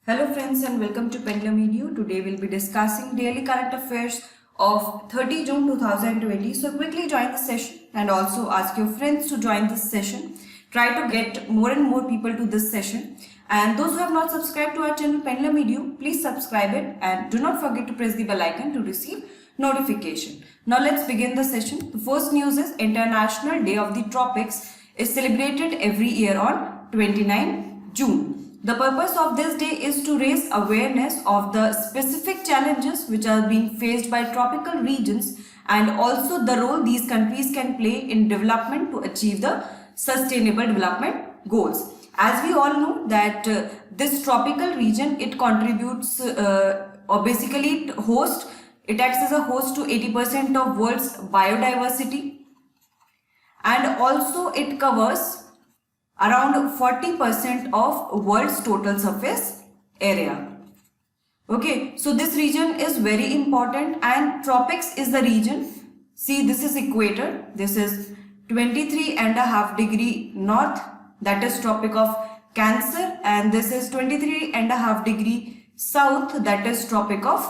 Hello friends and welcome to Pendulum Edu. Today we'll be discussing daily current affairs of 30 June 2020. So quickly join the session and also ask your friends to join this session. Try to get more and more people to this session. And those who have not subscribed to our channel Pendulum Edu, please subscribe it and do not forget to press the bell icon to receive notification. Now let's begin the session. The first news is International Day of the Tropics is celebrated every year on 29 June. The purpose of this day is to raise awareness of the specific challenges which are being faced by tropical regions and also the role these countries can play in development to achieve the sustainable development goals. As we all know that this tropical region, it contributes or basically it acts as a host to 80% of world's biodiversity, and also it covers around 40% of world's total surface area. Okay, so this region is very important, and tropics is the region. See, this is equator. This is 23.5 degree north, that is Tropic of Cancer, and this is 23.5 degree south, that is Tropic of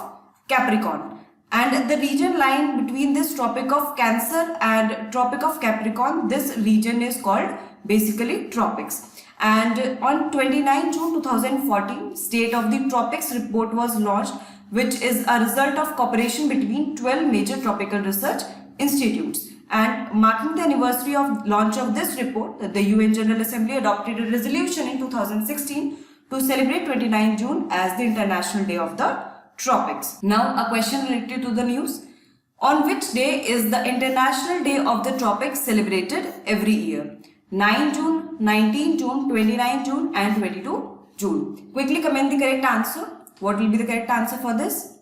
Capricorn. And the region lying between this Tropic of Cancer and Tropic of Capricorn, this region is called basically tropics. And on 29 June 2014, State of the Tropics report was launched, which is a result of cooperation between 12 major tropical research institutes. And marking the anniversary of launch of this report, the UN General Assembly adopted a resolution in 2016 to celebrate 29 June as the International Day of the Tropics. Now a question related to the news. On which day is the International Day of the Tropics celebrated every year? 9 June, 19 June, 29 June and 22 June. Quickly comment the correct answer. What will be the correct answer for this?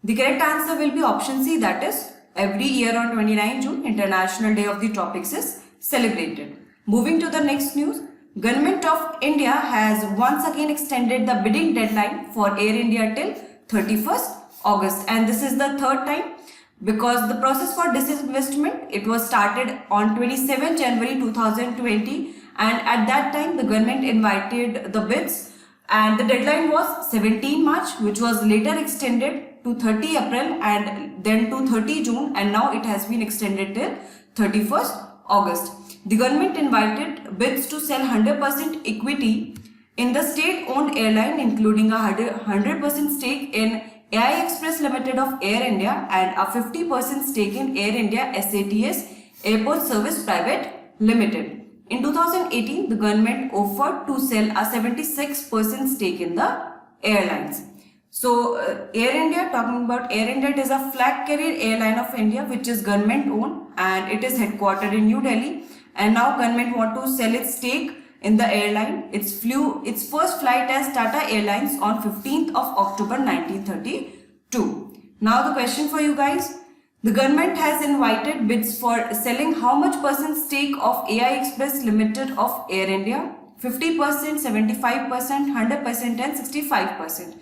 The correct answer will be option C, that is every year on 29 June International Day of the Tropics is celebrated. Moving to the next news. Government of India has once again extended the bidding deadline for Air India till 31st August, and this is the third time, because the process for disinvestment, it was started on 27 January 2020, and at that time the government invited the bids and the deadline was 17 March, which was later extended to 30 April and then to 30 June, and now it has been extended till 31st August. The government invited bids to sell 100% equity in the state-owned airline, including a 100% stake in AI Express Limited of Air India and a 50% stake in Air India SATS Airport Service Private Limited. In 2018, the government offered to sell a 76% stake in the airlines. So Air India, talking about Air India, it is a flag carrier airline of India which is government owned and it is headquartered in New Delhi, and now government want to sell its stake in the airline. It flew its first flight as Tata Airlines on 15th of October 1932. Now the question for you guys. The government has invited bids for selling how much percent stake of AI Express Limited of Air India? 50%, 75%, 100% and 65%.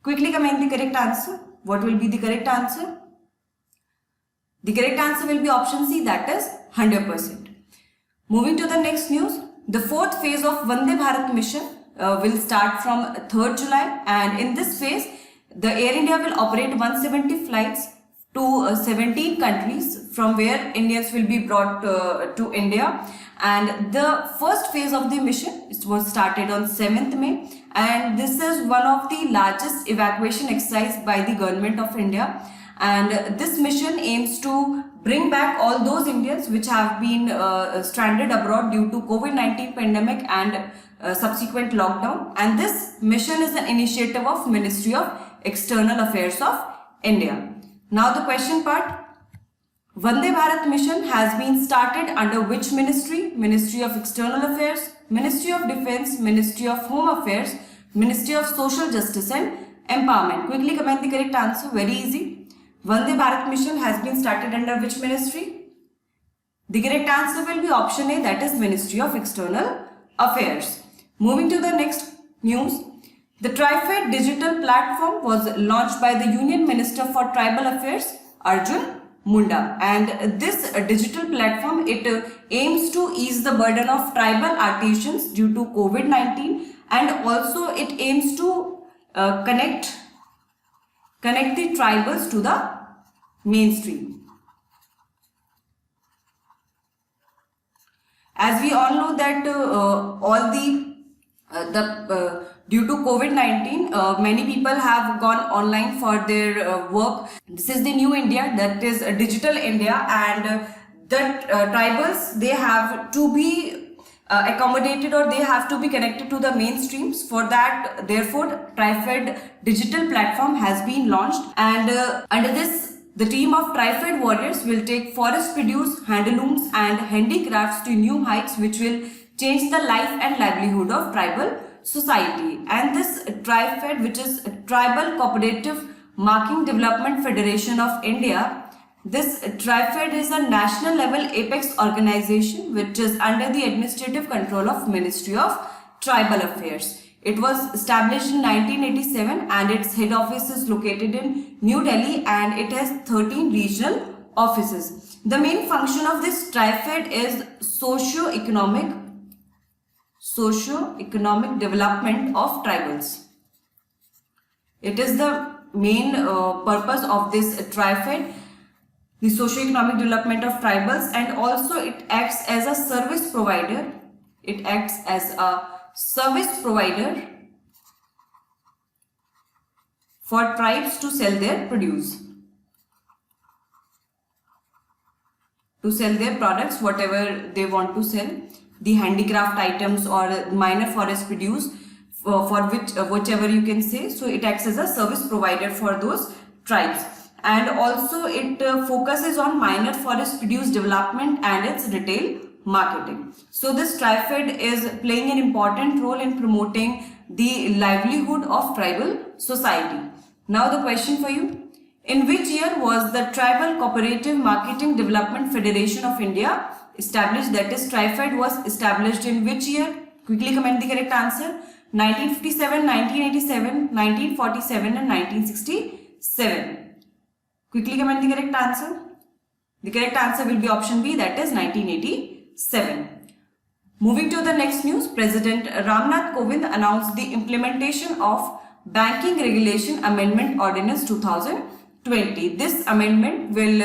Quickly comment the correct answer. What will be the correct answer? The correct answer will be option C, that is 100%. Moving to the next news. The fourth phase of Vande Bharat mission will start from 3rd July, and in this phase, the Air India will operate 170 flights to 17 countries from where Indians will be brought to India. And the first phase of the mission was started on 7th May, and this is one of the largest evacuation exercise by the government of India. And this mission aims to bring back all those Indians which have been stranded abroad due to COVID-19 pandemic and subsequent lockdown. And this mission is an initiative of Ministry of External Affairs of India. Now the question part. Vande Bharat mission has been started under which ministry? Ministry of External Affairs, Ministry of Defense, Ministry of Home Affairs, Ministry of Social Justice and Empowerment. Quickly comment the correct answer. Very easy. Vande Bharat mission has been started under which ministry? The correct answer will be option A, that is Ministry of External Affairs. Moving to the next news. The TriFed digital platform was launched by the Union Minister for Tribal Affairs, Arjun Munda, and this digital platform, it aims to ease the burden of tribal artisans due to COVID-19 and also it aims to connect the tribals to the mainstream. As we all know that due to COVID-19, many people have gone online for their work. This is the new India, that is digital India, and the tribals, they have to be accommodated, or they have to be connected to the mainstreams. For that, therefore, TriFed digital platform has been launched, and under this, the team of TriFed warriors will take forest produce, handlooms and handicrafts to new heights, which will change the life and livelihood of tribal society. And this TriFed, which is Tribal Cooperative Marketing Development Federation of India, this TriFed is a national level apex organization which is under the administrative control of Ministry of Tribal Affairs. It was established in 1987 and its head office is located in New Delhi, and it has 13 regional offices. The main function of this TriFed is socio-economic development of tribals. It is the main purpose of this TriFed, the socio-economic development of tribals, and also it acts as a service provider. It acts as a service provider for tribes to sell their produce, to sell their products, whatever they want to sell, the handicraft items or minor forest produce, for which whichever you can say. So it acts as a service provider for those tribes, and also it focuses on minor forest produce development and its retail marketing. So this TriFed is playing an important role in promoting the livelihood of tribal society. Now the question for you: in which year was the Tribal Cooperative Marketing Development Federation of India established? That is, TriFed was established in which year? Quickly comment the correct answer. 1957, 1987, 1947 and 1967. Quickly comment the correct answer. The correct answer will be option B, that is 1987. Moving to the next news, President Ramnath Kovind announced the implementation of Banking Regulation Amendment Ordinance 2020. This amendment will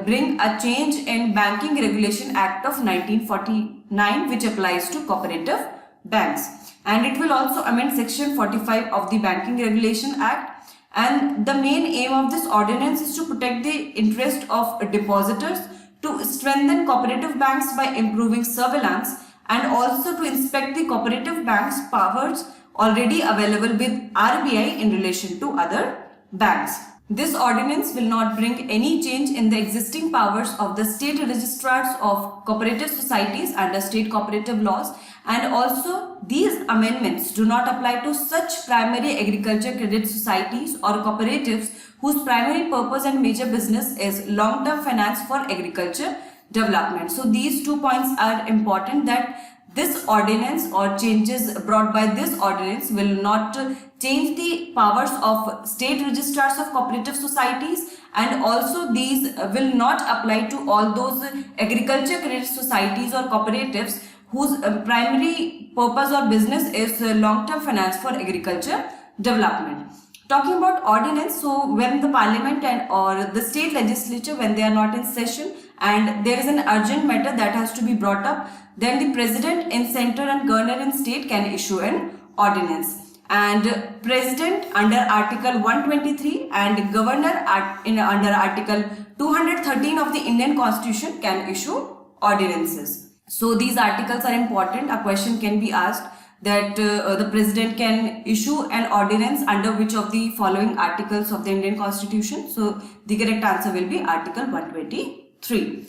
bring a change in Banking Regulation Act of 1949, which applies to cooperative banks, and it will also amend section 45 of the Banking Regulation Act. And the main aim of this ordinance is to protect the interest of depositors, to strengthen cooperative banks by improving surveillance, and also to inspect the cooperative banks' powers already available with RBI in relation to other banks. This ordinance will not bring any change in the existing powers of the state registrars of cooperative societies under state cooperative laws, and also these amendments do not apply to such primary agriculture credit societies or cooperatives whose primary purpose and major business is long-term finance for agriculture development. So these 2 points are important, that this ordinance or changes brought by this ordinance will not change the powers of state registrars of cooperative societies, and also these will not apply to all those agriculture credit societies or cooperatives whose primary purpose or business is long-term finance for agriculture development. Talking about ordinance, so when the parliament and or the state legislature, when they are not in session and there is an urgent matter that has to be brought up, then the president in center and governor in state can issue an ordinance. And president under article 123 and governor under article 213 of the Indian Constitution can issue ordinances. So these articles are important. A question can be asked that the president can issue an ordinance under which of the following articles of the Indian Constitution. So the correct answer will be article 123.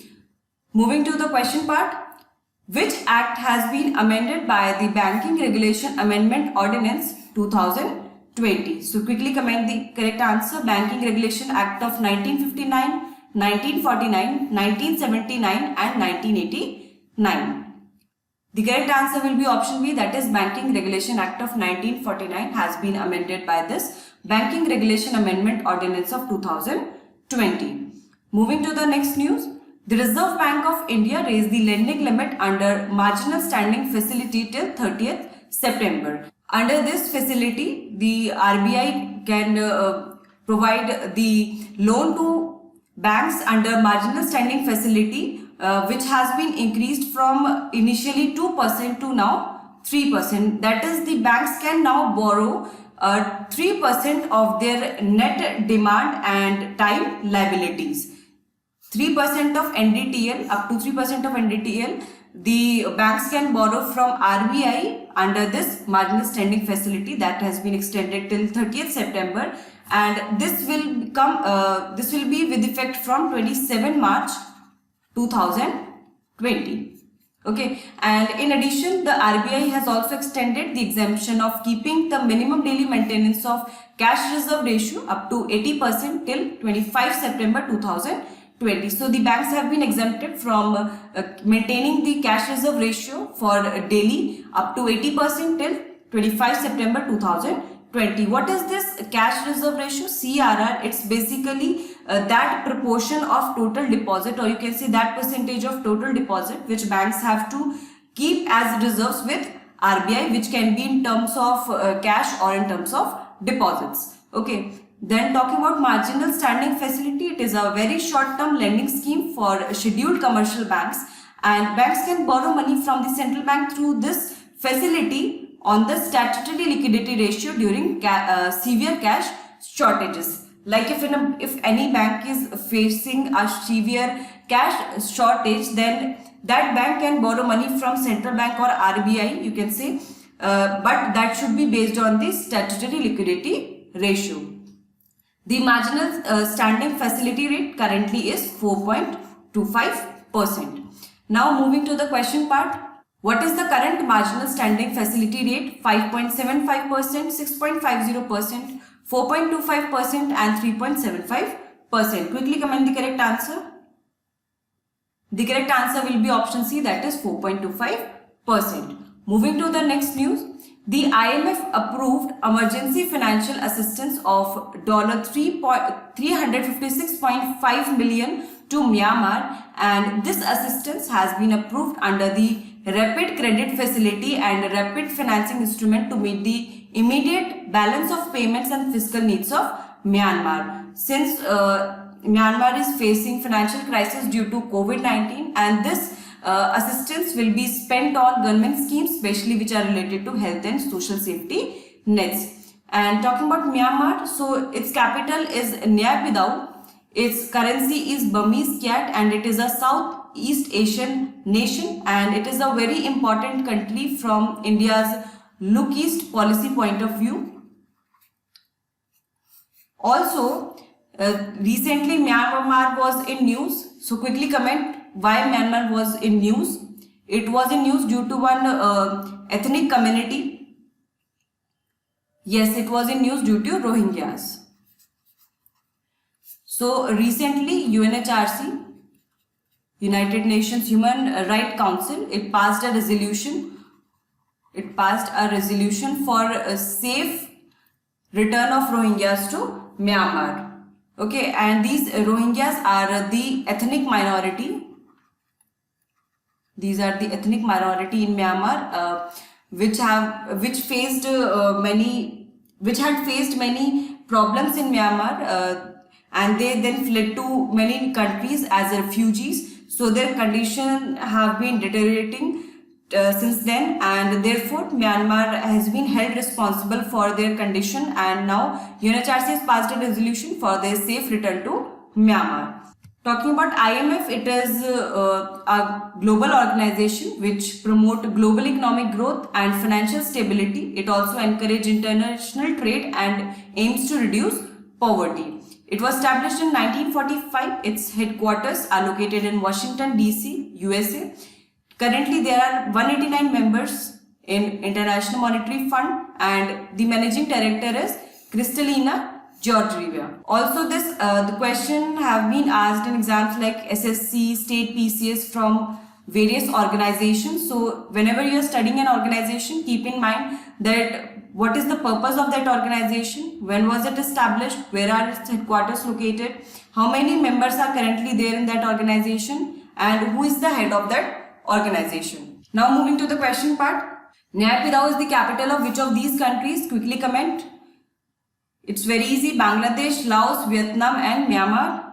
Moving to the question part, which act has been amended by the Banking Regulation Amendment Ordinance 2020? So quickly comment the correct answer. Banking Regulation Act of 1959, 1949, 1979 and 1989. The correct answer will be option B, that is Banking Regulation Act of 1949 has been amended by this Banking Regulation Amendment Ordinance of 2020. Moving to the next news, the Reserve Bank of India raised the lending limit under Marginal Standing Facility till 30th September. Under this facility, the RBI can provide the loan to banks under marginal standing facility, which has been increased from initially 2% to now 3%. That is, the banks can now borrow 3% of their net demand and time liabilities. 3% of NDTL, up to 3% of NDTL, the banks can borrow from RBI under this marginal standing facility that has been extended till 30th September, and this will be with effect from 27 March 2020. Okay, and in addition, the RBI has also extended the exemption of keeping the minimum daily maintenance of cash reserve ratio up to 80% till 25 September 2020. So the banks have been exempted from maintaining the cash reserve ratio for daily up to 80% till 25 September 2020. What is this cash reserve ratio? CRR. It's basically that proportion of total deposit, or you can say that percentage of total deposit which banks have to keep as reserves with RBI, which can be in terms of cash or in terms of deposits. Okay. Then talking about marginal standing facility, it is a very short-term lending scheme for scheduled commercial banks, and banks can borrow money from the central bank through this facility on the statutory liquidity ratio during severe cash shortages. Like if any bank is facing a severe cash shortage, then that bank can borrow money from central bank or RBI, you can say, but that should be based on the statutory liquidity ratio. The marginal standing facility rate currently is 4.25%. Now moving to the question part. What is the current marginal standing facility rate? 5.75%, 6.50%, 4.25% and 3.75%. Quickly comment the correct answer. The correct answer will be option C, that is 4.25%. Moving to the next news. The IMF approved emergency financial assistance of $356.5 million to Myanmar, and this assistance has been approved under the Rapid Credit Facility and Rapid Financing Instrument to meet the immediate balance of payments and fiscal needs of Myanmar. Since Myanmar is facing financial crisis due to COVID-19, and this assistance will be spent on government schemes, especially which are related to health and social safety nets. And talking about Myanmar, so its capital is Naypyidaw, its currency is Burmese kyat, and it is a Southeast Asian nation, and it is a very important country from India's Look East policy point of view. Also, recently Myanmar was in news, so quickly comment why Myanmar was in news. It was in news due to one ethnic community. Yes, it was in news due to Rohingyas. So recently UNHRC, United Nations Human Rights Council, it passed a resolution. It passed a resolution for a safe return of Rohingyas to Myanmar. Okay, and these Rohingyas are the ethnic minority. These are the ethnic minority in Myanmar, which had faced many problems in Myanmar, and they then fled to many countries as refugees. So their condition have been deteriorating since then, and therefore Myanmar has been held responsible for their condition, and now UNHRC has passed a resolution for their safe return to Myanmar. Talking about IMF, it is a global organization which promote global economic growth and financial stability. It also encourages international trade and aims to reduce poverty. It was established in 1945. Its headquarters are located in Washington, D.C., USA. Currently, there are 189 members in International Monetary Fund, and the managing director is Kristalina Georgieva. Also, the question have been asked in exams like SSC, State PCS from various organizations. So, whenever you are studying an organization, keep in mind that what is the purpose of that organization, when was it established, where are its headquarters located, how many members are currently there in that organization, and who is the head of that organization. Now moving to the question part. Naypyidaw is the capital of which of these countries? Quickly comment. It's very easy. Bangladesh, Laos, Vietnam and Myanmar.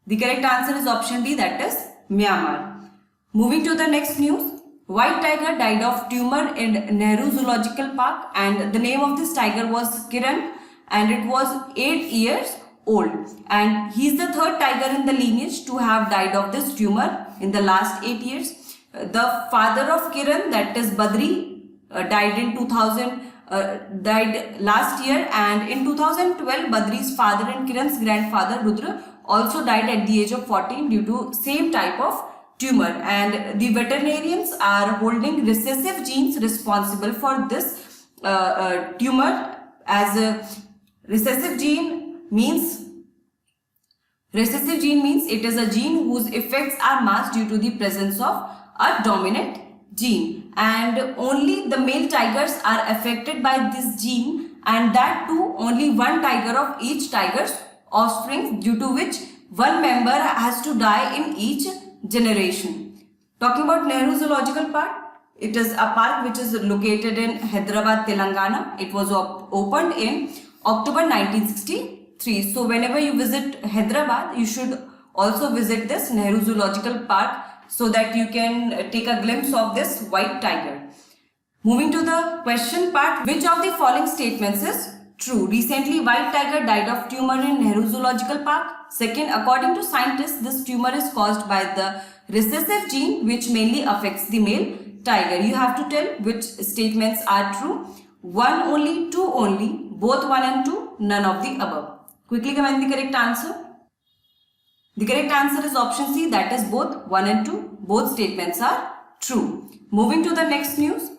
The correct answer is option D, that is Myanmar. Moving to the next news. White tiger died of tumor in Nehru Zoological Park, and the name of this tiger was Kiran, and it was 8 years old, and he is the third tiger in the lineage to have died of this tumor in the last 8 years. The father of Kiran, that is Badri, died last year, and in 2012 Badri's father and Kiran's grandfather Rudra also died at the age of 14 due to same type of tumor, and the veterinarians are holding recessive genes responsible for this tumor. As a recessive gene means it is a gene whose effects are masked due to the presence of a dominant gene, and only the male tigers are affected by this gene, and that too only one tiger of each tiger's offspring, due to which one member has to die in each generation. Talking about Nehru Zoological Park, it is a park which is located in Hyderabad, Telangana. It was opened in October 1963. So whenever you visit Hyderabad, you should also visit this Nehru Zoological Park so that you can take a glimpse of this white tiger. Moving to the question part, which of the following statements is true? Recently, white tiger died of tumor in Nehru Zoological Park. Second, according to scientists, this tumor is caused by the recessive gene which mainly affects the male tiger. You have to tell which statements are true. 1 only, 2 only, both 1 and 2, none of the above. Quickly comment the correct answer. The correct answer is option C, that is both 1 and 2. Both statements are true. Moving to the next news.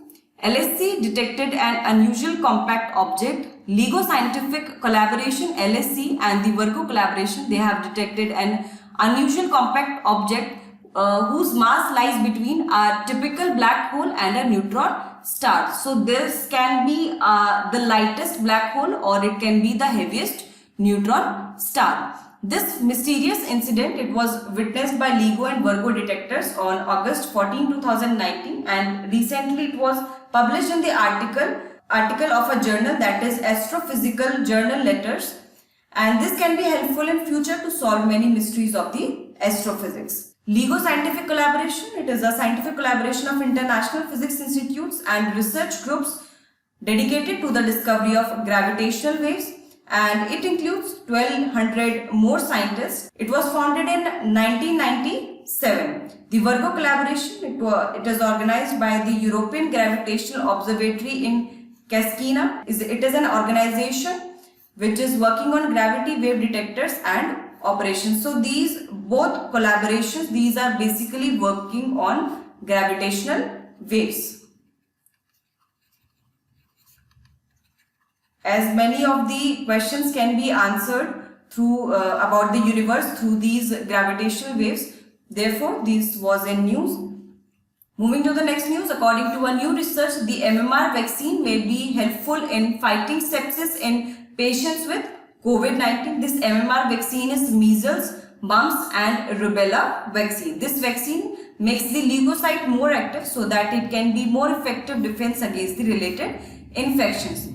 LSC detected an unusual compact object. LIGO Scientific Collaboration, LSC, and the Virgo Collaboration, they have detected an unusual compact object whose mass lies between a typical black hole and a neutron star. So this can be the lightest black hole, or it can be the heaviest neutron star. This mysterious incident, it was witnessed by LIGO and Virgo detectors on August 14, 2019, and recently it was published in the article of a journal, that is Astrophysical Journal Letters, and this can be helpful in future to solve many mysteries of the astrophysics. LIGO Scientific Collaboration, it is a scientific collaboration of international physics institutes and research groups dedicated to the discovery of gravitational waves, and it includes 1200 more scientists. It was founded in 1997. The Virgo Collaboration, it is organized by the European Gravitational Observatory in Cascina. It is an organization which is working on gravity wave detectors and operations. So these both collaborations, these are basically working on gravitational waves. As many of the questions can be answered through about the universe through these gravitational waves, therefore this was in news. Moving to the next news, according to a new research, the MMR vaccine may be helpful in fighting sepsis in patients with COVID-19. This MMR vaccine is measles, mumps and rubella vaccine. This vaccine makes the leukocyte more active so that it can be more effective defense against the related infections.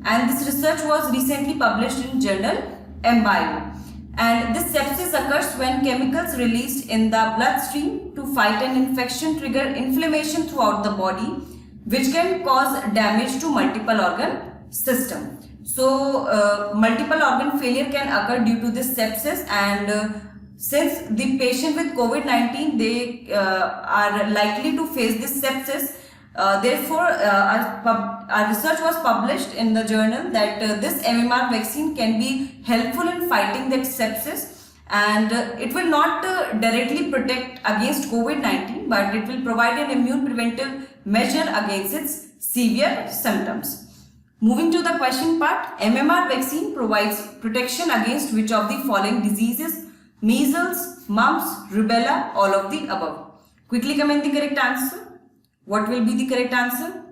And this research was recently published in journal EmBio. And this sepsis occurs when chemicals released in the bloodstream to fight an infection trigger inflammation throughout the body, which can cause damage to multiple organ system. So multiple organ failure can occur due to this sepsis, and since the patient with COVID-19, they are likely to face this sepsis, therefore our research was published in the journal that this MMR vaccine can be helpful in fighting that sepsis, and it will not directly protect against COVID-19, but it will provide an immune preventive measure against its severe symptoms. Moving to the question part, MMR vaccine provides protection against which of the following diseases? Measles, mumps, rubella, all of the above. Quickly comment the correct answer. What will be the correct answer?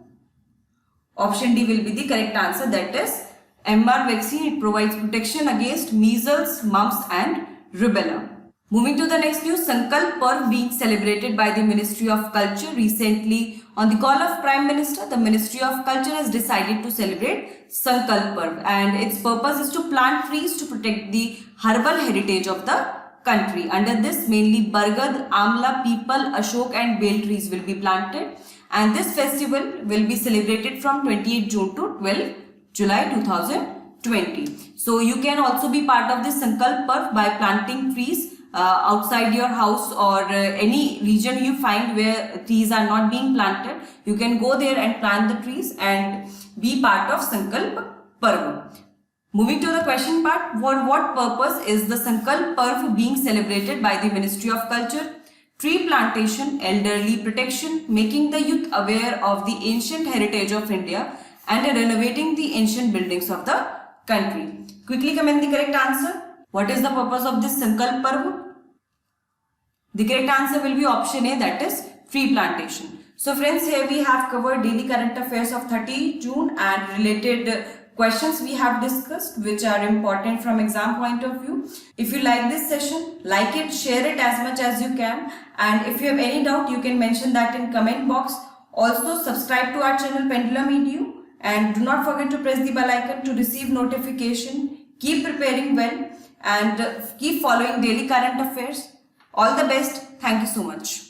Option D will be the correct answer, that is MMR vaccine. It provides protection against measles, mumps and rubella. Moving to the next news, Sankalp Parv being celebrated by the Ministry of Culture recently On the call of Prime Minister, the Ministry of Culture has decided to celebrate Sankalp Parv, and its purpose is to plant trees to protect the herbal heritage of the country. Under this, mainly Bargad, Amla, Peepal, Ashok and Bel trees will be planted, and this festival will be celebrated from 28 June to 12 July 2020. So you can also be part of this Sankalp Parv by planting trees outside your house or any region you find where trees are not being planted. You can go there and plant the trees and be part of Sankalp Parv. Moving to the question part, for what purpose is the Sankalp Parv being celebrated by the Ministry of Culture? Tree plantation, elderly protection, making the youth aware of the ancient heritage of India and renovating the ancient buildings of the country. Quickly comment the correct answer. What is the purpose of this Sankalp Parv? The correct answer will be option A, that is tree plantation. So friends, here we have covered daily current affairs of 30 June and related questions we have discussed which are important from exam point of view. If you like this session, like it, share it as much as you can, and if you have any doubt you can mention that in comment box. Also subscribe to our channel Pendulum Edu and do not forget to press the bell icon to receive notification. Keep preparing well and keep following daily current affairs. All the best. Thank you so much.